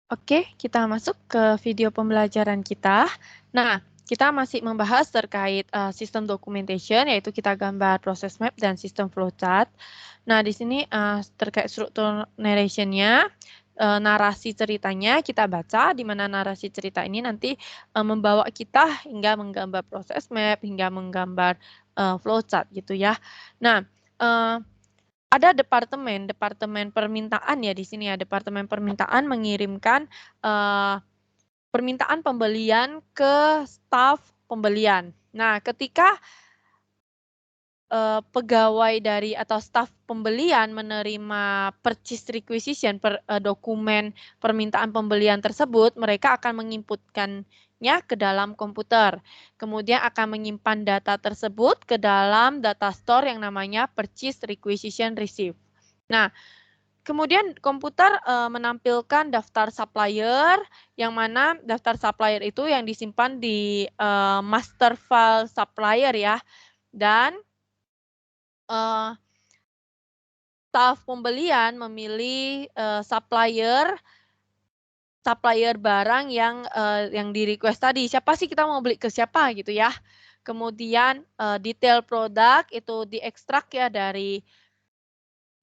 Oke, kita masuk ke video pembelajaran kita. Nah, kita masih membahas terkait sistem documentation, yaitu kita gambar proses map dan sistem flowchart. Nah, di sini terkait struktur narration-nya, narasi ceritanya kita baca, di mana narasi cerita ini nanti membawa kita hingga menggambar proses map, hingga menggambar flowchart gitu ya. Nah, ada departemen permintaan ya di sini ya, departemen permintaan mengirimkan permintaan pembelian ke staf pembelian. Nah, ketika pegawai dari atau staf pembelian menerima purchase requisition dokumen permintaan pembelian tersebut, mereka akan menginputkannya ke dalam komputer. Kemudian akan menyimpan data tersebut ke dalam data store yang namanya purchase requisition receipt. Nah, kemudian komputer menampilkan daftar supplier, yang mana daftar supplier itu yang disimpan di master file supplier ya. Dan staf pembelian memilih supplier barang yang di request tadi. Siapa sih kita mau beli ke siapa gitu ya. Kemudian detail produk itu diekstrak ya dari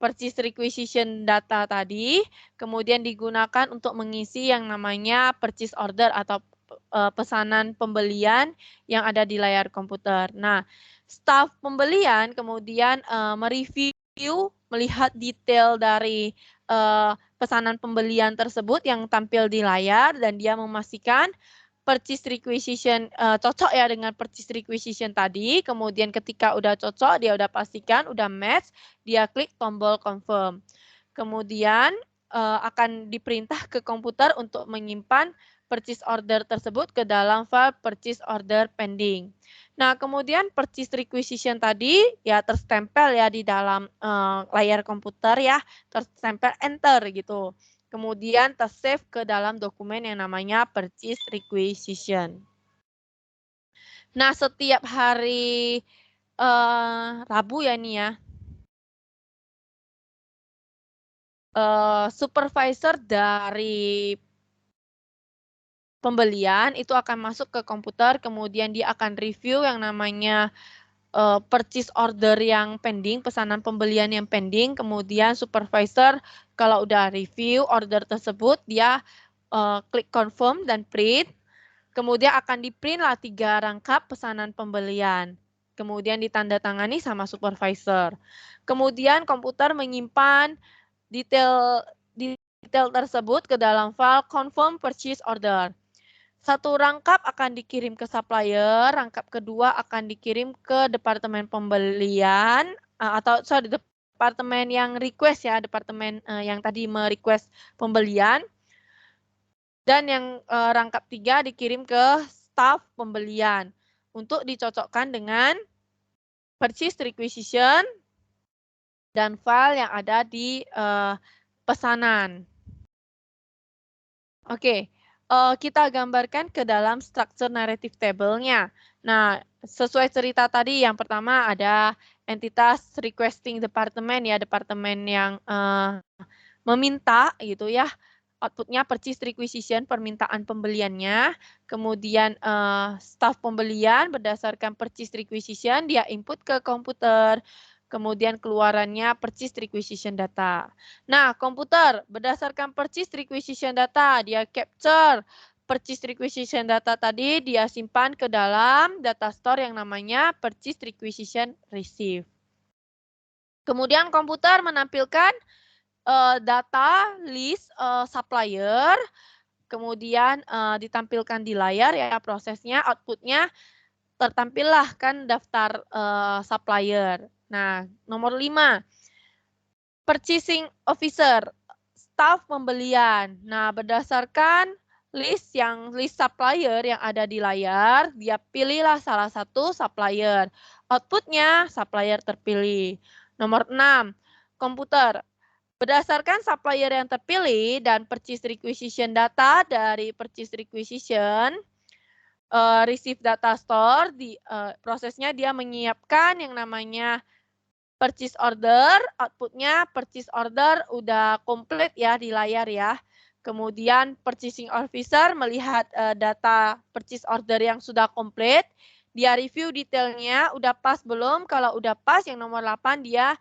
purchase requisition data tadi, kemudian digunakan untuk mengisi yang namanya purchase order atau pesanan pembelian yang ada di layar komputer. Nah, staf pembelian kemudian mereview, melihat detail dari pesanan pembelian tersebut yang tampil di layar, dan dia memastikan purchase requisition cocok ya dengan purchase requisition tadi. Kemudian ketika udah cocok, dia udah pastikan, udah match, dia klik tombol confirm. Kemudian akan diperintah ke komputer untuk menyimpan purchase order tersebut ke dalam file purchase order pending. Nah, kemudian purchase requisition tadi ya terstempel ya di dalam layar komputer ya, terstempel enter gitu. Kemudian tersave ke dalam dokumen yang namanya purchase requisition. Nah, setiap hari Rabu ya nih ya, supervisor dari pembelian itu akan masuk ke komputer, kemudian dia akan review yang namanya purchase order yang pending, pesanan pembelian yang pending, kemudian supervisor kalau udah review order tersebut, dia klik confirm dan print, kemudian akan di-print lah 3 rangkap pesanan pembelian, kemudian ditandatangani sama supervisor. Kemudian komputer menyimpan detail tersebut ke dalam file confirm purchase order. Satu rangkap akan dikirim ke supplier, rangkap kedua akan dikirim ke departemen pembelian, atau departemen yang request ya, departemen yang tadi merequest pembelian. Dan yang rangkap 3 dikirim ke staf pembelian untuk dicocokkan dengan purchase requisition dan file yang ada di pesanan. Oke, kita gambarkan ke dalam structure narrative table-nya. Nah, sesuai cerita tadi, yang pertama ada entitas requesting department ya, departemen yang meminta gitu ya, output-nya purchase requisition, permintaan pembeliannya, kemudian staf pembelian berdasarkan purchase requisition, dia input ke komputer, kemudian keluarannya purchase requisition data. Nah, komputer berdasarkan purchase requisition data, dia capture purchase requisition data tadi, dia simpan ke dalam data store yang namanya purchase requisition receipt. Kemudian komputer menampilkan data list supplier, kemudian ditampilkan di layar ya prosesnya, output-nya tertampillah kan daftar supplier. Nah, nomor 5, purchasing officer, staf pembelian. Nah, berdasarkan list supplier yang ada di layar, dia pilihlah salah satu supplier. Output-nya supplier terpilih. Nomor 6, komputer. Berdasarkan supplier yang terpilih dan purchase requisition data dari purchase requisition, receive data store, prosesnya dia menyiapkan yang namanya purchase order, outputnya purchase order udah komplit ya di layar ya. Kemudian purchasing officer melihat data purchase order yang sudah komplit, dia review detailnya, udah pas belum? Kalau udah pas yang nomor 8 dia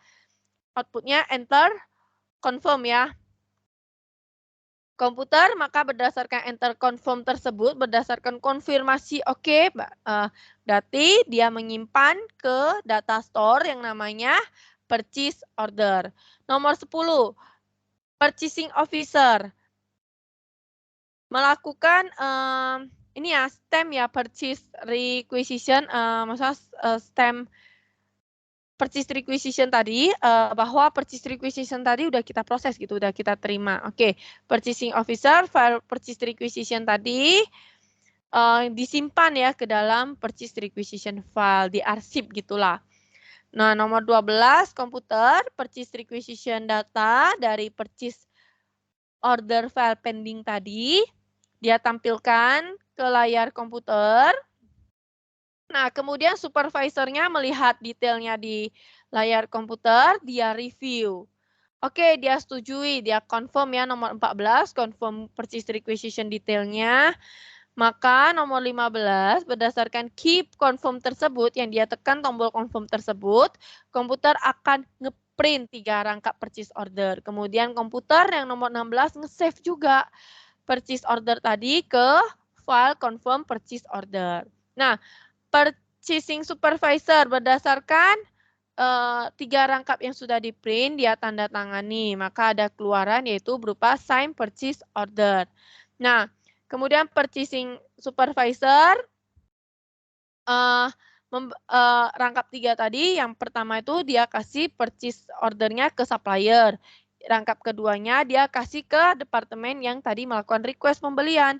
outputnya enter confirm ya. Komputer maka berdasarkan enter confirm tersebut, berdasarkan konfirmasi oke, berarti dia menyimpan ke data store yang namanya purchase order. Nomor 10, purchasing officer melakukan ini ya stem ya purchase requisition, maksudnya stem purchase requisition tadi, bahwa purchase requisition tadi udah kita proses gitu, udah kita terima. Oke, purchasing officer file purchase requisition tadi disimpan ya ke dalam purchase requisition file, diarsip gitulah. Nah, nomor 12 komputer purchase requisition data dari purchase order file pending tadi dia tampilkan ke layar komputer. Nah, kemudian supervisornya melihat detailnya di layar komputer, dia review. Oke, dia setujui, dia confirm ya nomor 14, confirm purchase requisition detailnya. Maka nomor 15, berdasarkan keep confirm tersebut, yang dia tekan tombol confirm tersebut, komputer akan ngeprint 3 rangkap purchase order. Kemudian komputer yang nomor 16 nge-save juga purchase order tadi ke file confirm purchase order. Nah, purchasing supervisor berdasarkan 3 rangkap yang sudah di-print, dia tanda tangani, maka ada keluaran yaitu berupa sign purchase order. Nah, kemudian purchasing supervisor rangkap 3 tadi, yang pertama itu dia kasih purchase ordernya ke supplier. Rangkap keduanya dia kasih ke departemen yang tadi melakukan request pembelian.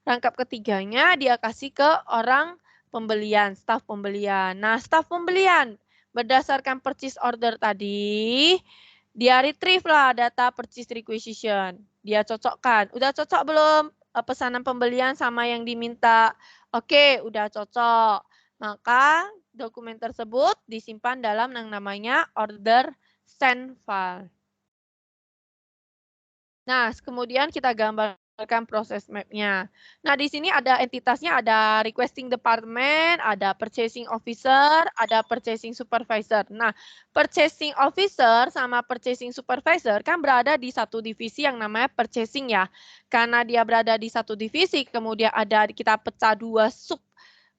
Rangkap ketiganya dia kasih ke orang pembelian, staf pembelian. Nah, staf pembelian berdasarkan purchase order tadi, dia retrieve lah data purchase requisition. Dia cocokkan. Udah cocok belum pesanan pembelian sama yang diminta? Oke, udah cocok. Maka dokumen tersebut disimpan dalam yang namanya order send file. Nah, kemudian kita gambarkan proses map-nya. Nah, di sini ada entitasnya, ada requesting department, ada purchasing officer, ada purchasing supervisor. Nah, purchasing officer sama purchasing supervisor kan berada di satu divisi yang namanya purchasing ya. Karena dia berada di satu divisi, kemudian ada kita pecah 2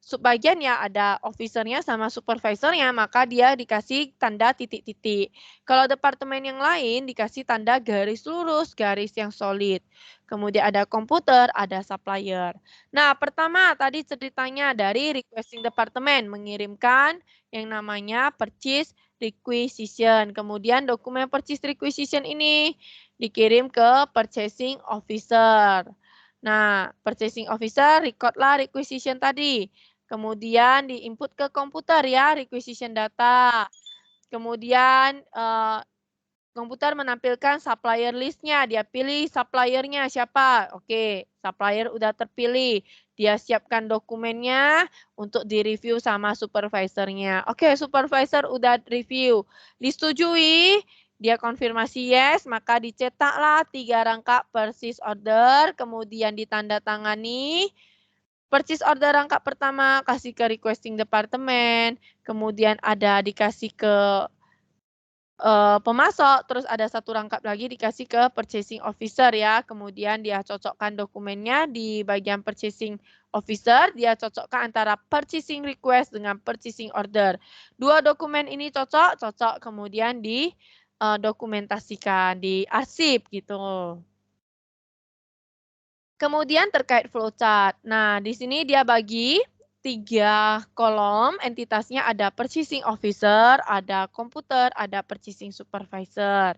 subbagiannya, ada officernya sama supervisornya, maka dia dikasih tanda titik-titik. Kalau departemen yang lain dikasih tanda garis lurus, garis yang solid. Kemudian ada komputer, ada supplier. Nah, pertama tadi ceritanya dari requesting department mengirimkan yang namanya purchase requisition. Kemudian dokumen purchase requisition ini dikirim ke purchasing officer. Nah, purchasing officer recordlah requisition tadi. Kemudian di-input ke komputer ya, requisition data. Kemudian komputer menampilkan supplier list-nya. Dia pilih supplier-nya siapa. Oke, supplier udah terpilih. Dia siapkan dokumennya untuk direview sama supervisor-nya. Oke, supervisor udah review. Disetujui, dia konfirmasi yes, maka dicetaklah 3 rangkap purchase order, kemudian ditandatangani. Purchase order rangkap pertama kasih ke requesting department, kemudian ada dikasih ke pemasok, terus ada 1 rangkap lagi dikasih ke purchasing officer ya. Kemudian dia cocokkan dokumennya di bagian purchasing officer, dia cocokkan antara purchasing request dengan purchasing order. 2 dokumen ini cocok, kemudian dokumentasikan, diarsip gitu. Kemudian terkait flowchart. Nah, di sini dia bagi 3 kolom, entitasnya ada purchasing officer, ada komputer, ada purchasing supervisor.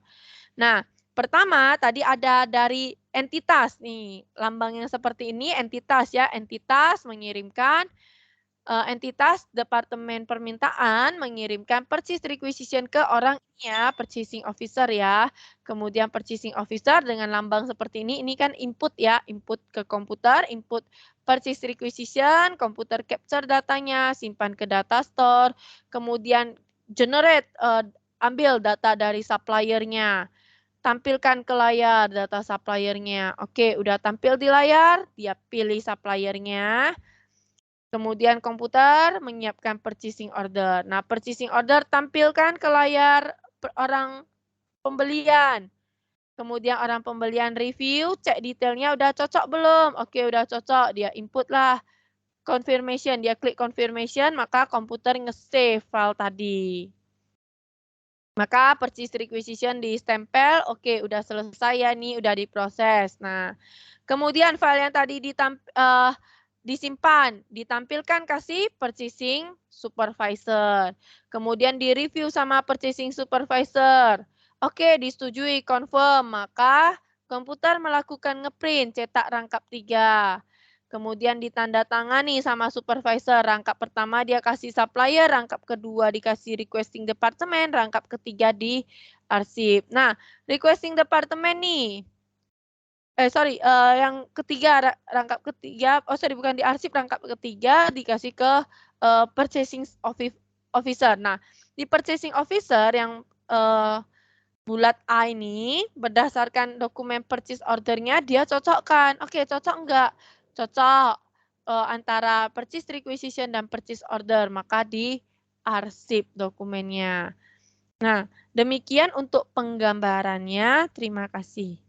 Nah, pertama tadi ada dari entitas nih, lambang yang seperti ini entitas ya, entitas mengirimkan entitas departemen permintaan mengirimkan purchase requisition ke orang ya, purchasing officer ya. Kemudian purchasing officer dengan lambang seperti ini kan input ya, input ke komputer, input purchase requisition, komputer capture datanya, simpan ke data store, kemudian generate, ambil data dari supplier-nya. tampilkan ke layar data supplier-nya. Oke, udah tampil di layar, dia pilih supplier-nya. Kemudian komputer menyiapkan purchasing order. Nah, purchasing order tampilkan ke layar orang pembelian. Kemudian orang pembelian review, cek detailnya udah cocok belum? Oke, udah cocok. Dia input lah confirmation. Dia klik confirmation, maka komputer nge-save file tadi. Maka purchase requisition di-stempel, oke udah selesai ya nih, udah diproses. Nah, kemudian file yang tadi disimpan, ditampilkan kasih purchasing supervisor. Kemudian di-review sama purchasing supervisor. Oke, disetujui, confirm. Maka komputer melakukan ngeprint, cetak rangkap 3. Kemudian ditandatangani sama supervisor. Rangkap pertama dia kasih supplier, rangkap kedua dikasih requesting department, rangkap ketiga di arsip. Nah, requesting department nih. Yang ketiga, rangkap ketiga, bukan di arsip, rangkap ketiga dikasih ke purchasing officer. Nah, di purchasing officer yang bulat A ini, berdasarkan dokumen purchase order-nya, dia cocokkan. Oke, cocok enggak? Cocok antara purchase requisition dan purchase order, maka diarsip dokumennya. Nah, demikian untuk penggambarannya. Terima kasih.